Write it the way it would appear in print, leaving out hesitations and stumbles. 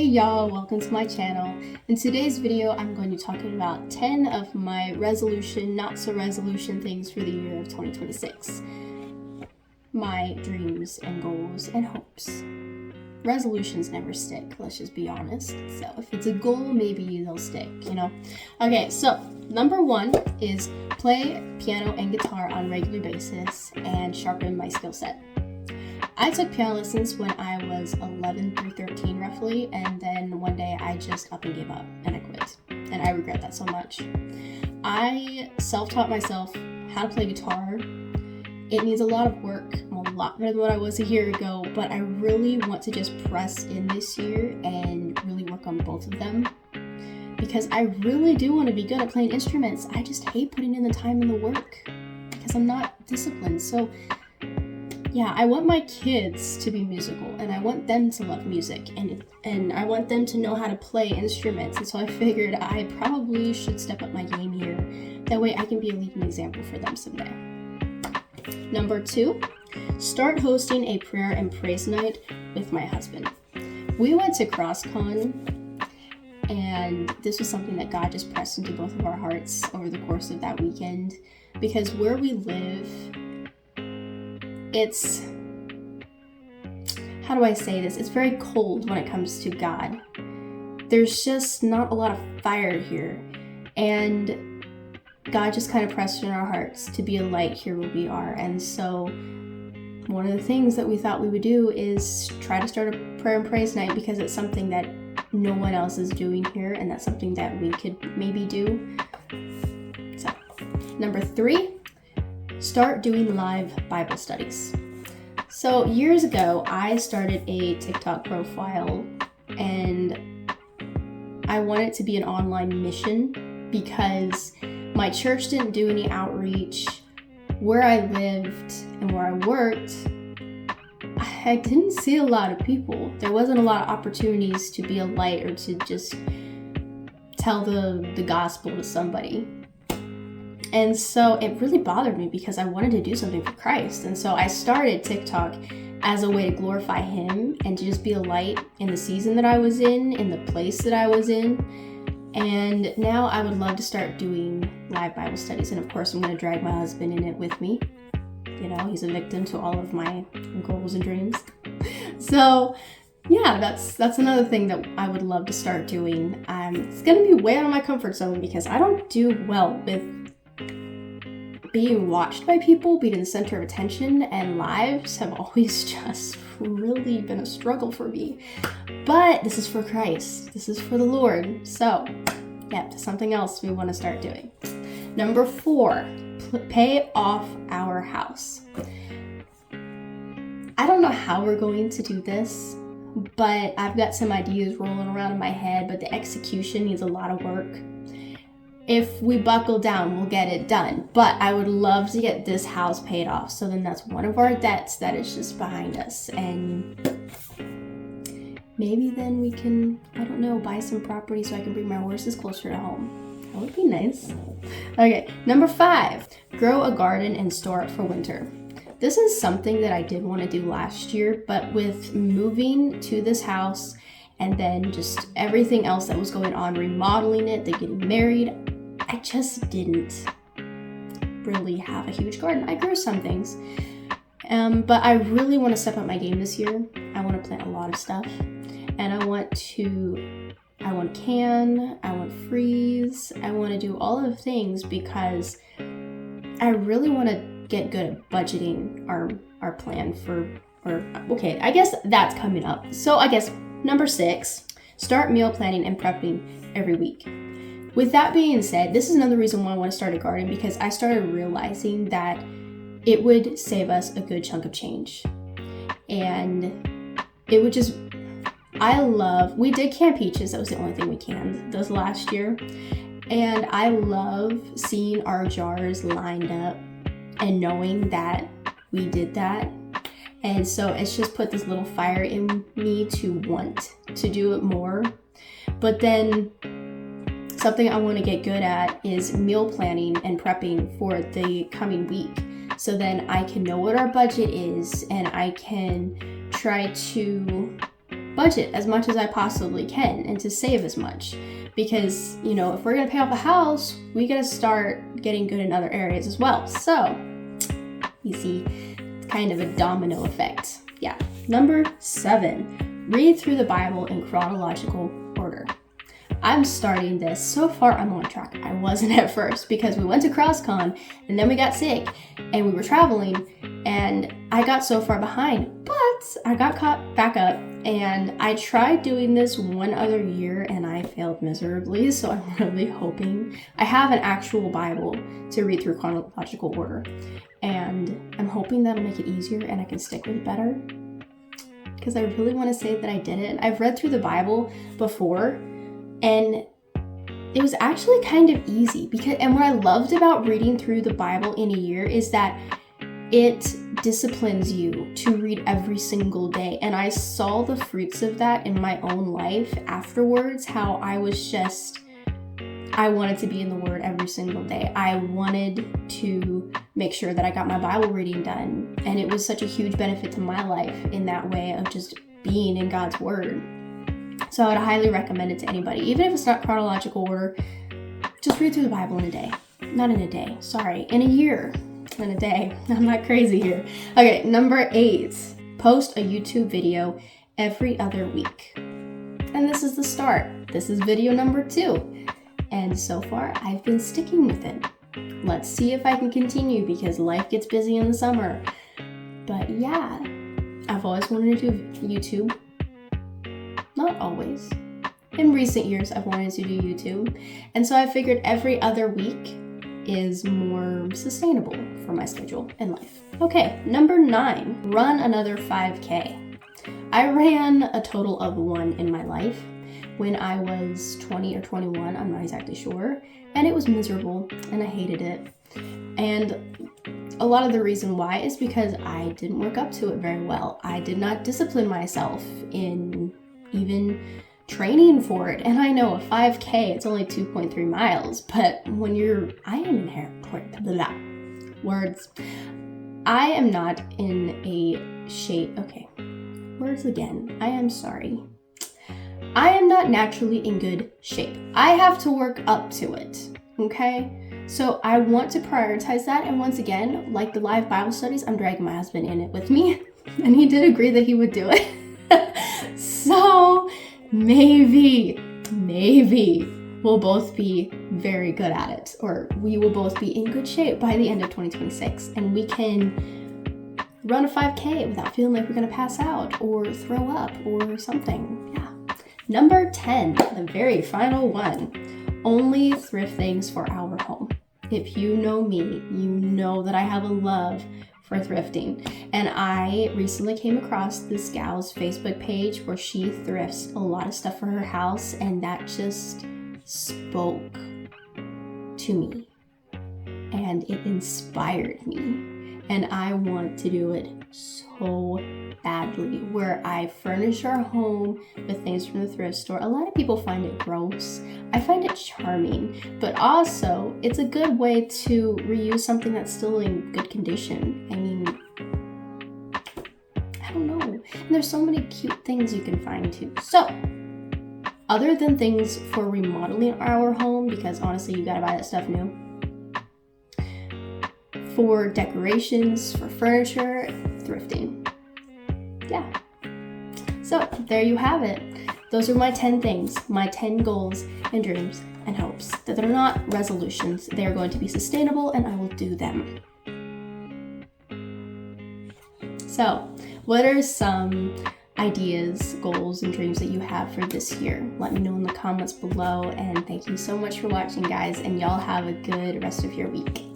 Hey y'all, welcome to my channel. In today's video, I'm going to be talking about 10 of my resolution, not so resolution things for the year of 2026. My dreams and goals and hopes. Resolutions never stick, let's just be honest. So if it's a goal, maybe they'll stick, you know? Okay, so number 1 is play piano and guitar on a regular basis and sharpen my skill set. I took piano lessons when I was 11 through 13 roughly, and then one day I just up and gave up and I quit. And I regret that so much. I self-taught myself how to play guitar. It needs a lot of work. I'm a lot better than what I was a year ago, but I really want to just press in this year and really work on both of them. Because I really do want to be good at playing instruments. I just hate putting in the time and the work because I'm not disciplined. So yeah, I want my kids to be musical, and I want them to love music, and I want them to know how to play instruments, and so I figured I probably should step up my game here. That way I can be a leading example for them someday. Number 2, start hosting a prayer and praise night with my husband. We went to CrossCon, and this was something that God just pressed into both of our hearts over the course of that weekend, because where we live, it's, how do I say this? It's very cold when it comes to God. There's just not a lot of fire here. And God just kind of pressed in our hearts to be a light here where we are. And so one of the things that we thought we would do is try to start a prayer and praise night, because it's something that no one else is doing here. And that's something that we could maybe do. So, number 3. Start doing live Bible studies. So years ago, I started a TikTok profile, and I wanted it to be an online mission because my church didn't do any outreach. Where I lived and where I worked, I didn't see a lot of people. There wasn't a lot of opportunities to be a light or to just tell the gospel to somebody. And so it really bothered me because I wanted to do something for Christ. And so I started TikTok as a way to glorify Him and to just be a light in the season that I was in the place that I was in. And now I would love to start doing live Bible studies. And of course, I'm going to drag my husband in it with me. You know, he's a victim to all of my goals and dreams. So yeah, that's another thing that I would love to start doing. It's going to be way out of my comfort zone because I don't do well with being watched by people, being in the center of attention, and lives have always just really been a struggle for me. But this is for Christ. This is for the Lord. So, yeah, something else we want to start doing. Number 4, pay off our house. I don't know how we're going to do this, but I've got some ideas rolling around in my head, but the execution needs a lot of work. If we buckle down, we'll get it done. But I would love to get this house paid off. So then that's one of our debts that is just behind us. And maybe then we can, I don't know, buy some property so I can bring my horses closer to home. That would be nice. Okay, number 5, grow a garden and store it for winter. This is something that I did want to do last year, but with moving to this house and then just everything else that was going on, remodeling it, then getting married, I just didn't really have a huge garden. I grew some things, but I really want to step up my game this year. I want to plant a lot of stuff, and I want can, I want freeze, I want to do all of the things because I really want to get good at budgeting our plan okay, I guess that's coming up. So I guess number 6, start meal planning and prepping every week. With that being said, this is another reason why I want to start a garden, because I started realizing that it would save us a good chunk of change. And it would just, we did canned peaches. That was the only thing we canned those last year. And I love seeing our jars lined up and knowing that we did that. And so it's just put this little fire in me to want to do it more. But then something I want to get good at is meal planning and prepping for the coming week. So then I can know what our budget is and I can try to budget as much as I possibly can and to save as much. Because, you know, if we're gonna pay off a house, we gotta start getting good in other areas as well. So, you see, it's kind of a domino effect. Yeah. Number 7, read through the Bible in chronological order. I'm starting this. So far, I'm on track. I wasn't at first because we went to CrossCon and then we got sick and we were traveling and I got so far behind. But I got caught back up and I tried doing this one other year and I failed miserably. So I'm really hoping I have an actual Bible to read through chronological order. And I'm hoping that'll make it easier and I can stick with it better. Because I really want to say that I did it. I've read through the Bible before. And it was actually kind of easy and what I loved about reading through the Bible in a year is that it disciplines you to read every single day. And I saw the fruits of that in my own life afterwards, how I wanted to be in the Word every single day. I wanted to make sure that I got my Bible reading done. And it was such a huge benefit to my life in that way of just being in God's Word. So I would highly recommend it to anybody. Even if it's not chronological order, just read through the Bible in a day. Not in a day, sorry, in a year. In a day. I'm not crazy here. Okay, number 8, post a YouTube video every other week. And this is the start. This is video number 2. And so far, I've been sticking with it. Let's see if I can continue because life gets busy in the summer. But yeah, I've always wanted to do YouTube. Not always. In recent years, I've wanted to do YouTube. And so I figured every other week is more sustainable for my schedule and life. Okay, number 9, run another 5K. I ran a total of 1 in my life when I was 20 or 21, I'm not exactly sure. And it was miserable and I hated it. And a lot of the reason why is because I didn't work up to it very well. I did not discipline myself in even training for it. And I know a 5K, it's only 2.3 miles, but when I am not in a shape, okay, words again, I am sorry. I am not naturally in good shape. I have to work up to it, okay? So I want to prioritize that. And once again, like the live Bible studies, I'm dragging my husband in it with me. And he did agree that he would do it. So maybe we'll both be very good at it, or we will both be in good shape by the end of 2026, and we can run a 5K without feeling like we're gonna pass out or throw up or something. Yeah. Number 10, the very final one, only thrift things for our home. If you know me, you know that I have a love for thrifting. And I recently came across this gal's Facebook page where she thrifts a lot of stuff for her house, and that just spoke to me and it inspired me. And I want to do it so badly, where I furnish our home with things from the thrift store. A lot of people find it gross. I find it charming, but also it's a good way to reuse something that's still in good condition. I mean, I don't know. And there's so many cute things you can find too. So, other than things for remodeling our home, because honestly, you gotta buy that stuff new. For decorations, for furniture, thrifting. Yeah. So there you have it. Those are my 10 things, my 10 goals and dreams and hopes. That they're not resolutions. They are going to be sustainable and I will do them. So, what are some ideas, goals, and dreams that you have for this year? Let me know in the comments below, and thank you so much for watching, guys, and y'all have a good rest of your week.